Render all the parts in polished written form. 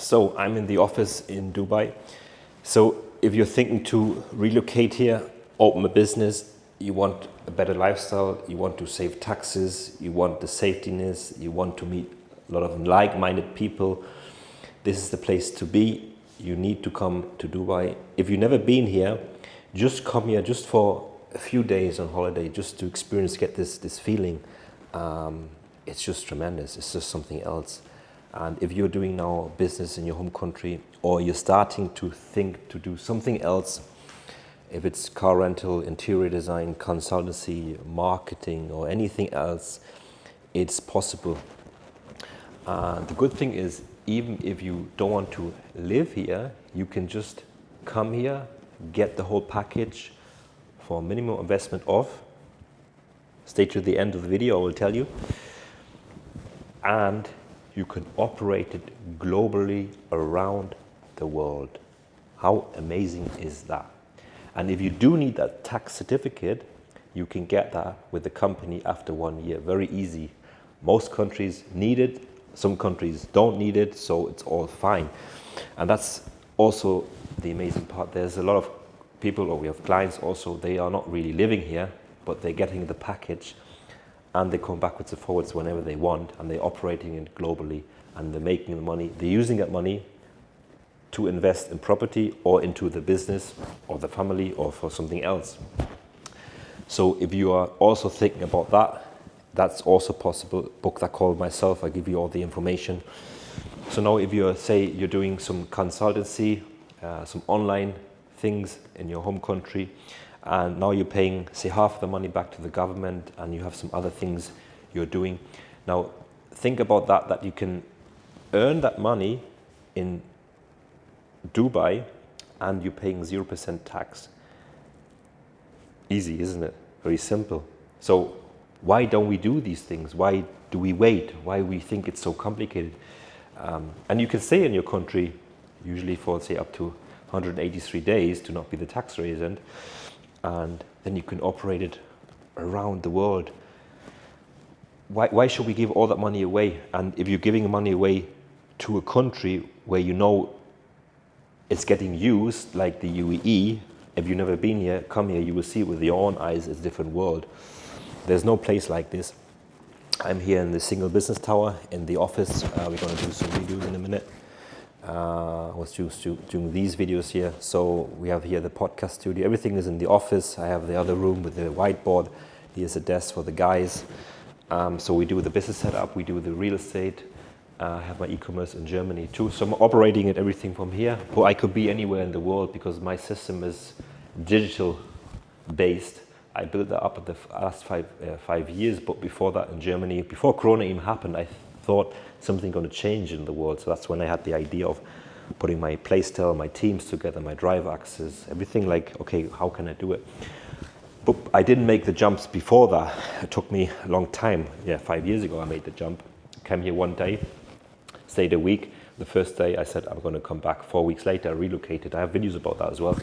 So I'm in the office in Dubai. So if you're thinking to relocate here, open a business, you want a better lifestyle, you want to save taxes, you want the safetiness, you want to meet a lot of like-minded people, this is the place to be. You need to come to Dubai. If you've never been here, just come here just for a few days on holiday, just to experience, get this feeling. It's just tremendous. It's just something else. And if you're doing now business in your home country, or you're starting to think to do something else, if it's car rental, interior design, consultancy, marketing, or anything else, it's possible. The good thing is, even if you don't want to live here, you can just come here, get the whole package for minimum investment of, stay to the end of the video, I will tell you, and you can operate it globally around the world. How amazing is that? And if you do need that tax certificate, you can get that with the company after 1 year. Very easy. Most countries need it, some countries don't need it, so it's all fine. And that's also the amazing part. There's a lot of people, or we have clients also, they are not really living here, but they're getting the package, and they come backwards and forwards whenever they want, and they're operating it globally, and they're making the money. They're using that money to invest in property or into the business or the family or for something else. So if you are also thinking about that, that's also possible. Book that call myself, I give you all the information. So now if you say you're doing some consultancy, some online things in your home country, and now you're paying, say, half the money back to the government, and you have some other things you're doing. Now, think about that you can earn that money in Dubai, and you're paying 0% tax. Easy, isn't it? Very simple. So why don't we do these things? Why do we wait? Why we think it's so complicated? And you can stay in your country, usually for, say, up to 183 days to not be the tax resident, and then you can operate it around the world. Why should we give all that money away? And if you're giving money away to a country where you know it's getting used, like the UAE, if you've never been here, come here, you will see it with your own eyes. It's a different world. There's no place like this. I'm here in the single business tower in the office. We're going to do some videos in a minute. I was just doing these videos here. So we have here the podcast studio. Everything is in the office. I have the other room with the whiteboard. Here's a desk for the guys. So we do the business setup. We do the real estate. I have my e-commerce in Germany too. So I'm operating it everything from here. But I could be anywhere in the world because my system is digital based. I built that up at the last five years. But before that in Germany, before Corona even happened, I thought something going to change in the world. So that's when I had the idea of putting my playstyle, my teams together, my drive axis, everything like, okay, how can I do it? But I didn't make the jumps before that. It took me a long time. 5 years ago I made the jump. Came here one day, stayed a week. The first day I said I'm going to come back. 4 weeks later I relocated. I have videos about that as well.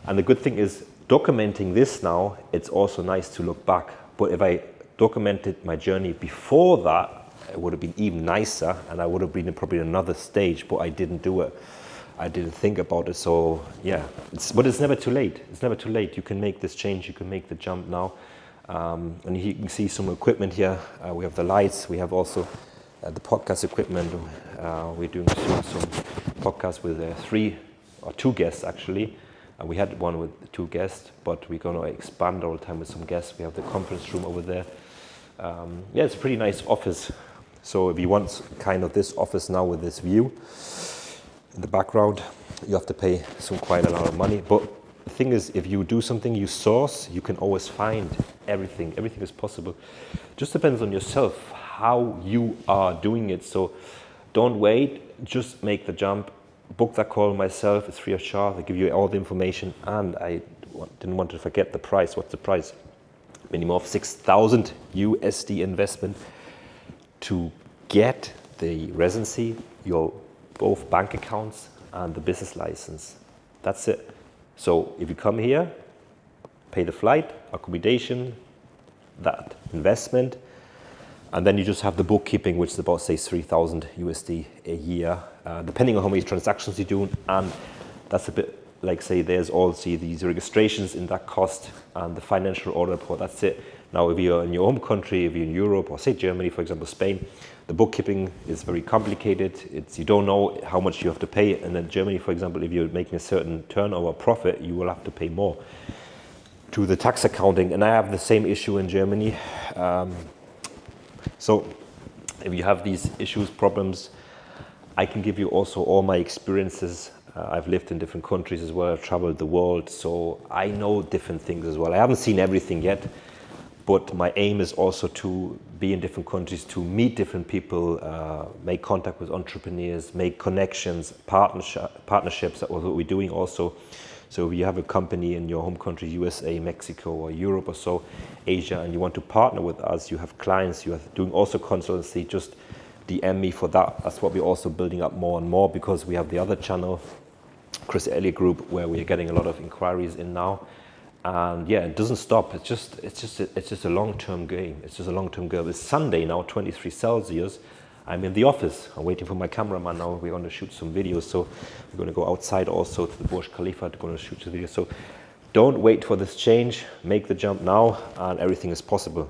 And the good thing is documenting this now, it's also nice to look back. But if I documented my journey before that, it would have been even nicer, and I would have been in probably another stage, but I didn't do it. I didn't think about it. So yeah, but it's never too late. It's never too late. You can make this change. You can make the jump now. And you can see some equipment here. We have the lights. We have also the podcast equipment. We're doing some podcasts with 3 or 2 guests actually. We had one with 2 guests, but we're going to expand all the time with some guests. We have the conference room over there. It's a pretty nice office. So if you want kind of this office now with this view in the background, you have to pay quite a lot of money. But the thing is, if you do something, you source, you can always find everything. Everything is possible. Just depends on yourself, how you are doing it. So don't wait, just make the jump. Book that call myself, it's free of charge. I give you all the information, and I didn't want to forget the price. What's the price? Minimum of 6,000 USD investment to get the residency, your both bank accounts and the business license. That's it. So if you come here, pay the flight, accommodation, that investment, and then you just have the bookkeeping, which is about, say, 3,000 USD a year. depending on how many transactions you do, and that's a bit like, say, there's also these registrations in that cost and the financial order report, that's it. Now, if you're in your home country, if you're in Europe, or say Germany, for example, Spain, the bookkeeping is very complicated. You don't know how much you have to pay. And in Germany, for example, if you're making a certain turnover profit, you will have to pay more to the tax accounting. And I have the same issue in Germany. So if you have these issues, problems, I can give you also all my experiences. I've lived in different countries as well. I've traveled the world, so I know different things as well. I haven't seen everything yet, but my aim is also to be in different countries, to meet different people, make contact with entrepreneurs, make connections, partnerships. That's what we're doing also. So if you have a company in your home country, USA, Mexico, or Europe or so, Asia, and you want to partner with us, you have clients, you are doing also consultancy, just DM me for that. That's what we're also building up more and more, because we have the other channel, Chris Elliott Group, where we are getting a lot of inquiries in now. And yeah, it doesn't stop. It's just a long-term game. It's just a long-term game. It's Sunday now, 23 Celsius. I'm in the office. I'm waiting for my cameraman now. We're going to shoot some videos. So we're going to go outside also to the Burj Khalifa to go and shoot the video. So don't wait for this change. Make the jump now, and everything is possible.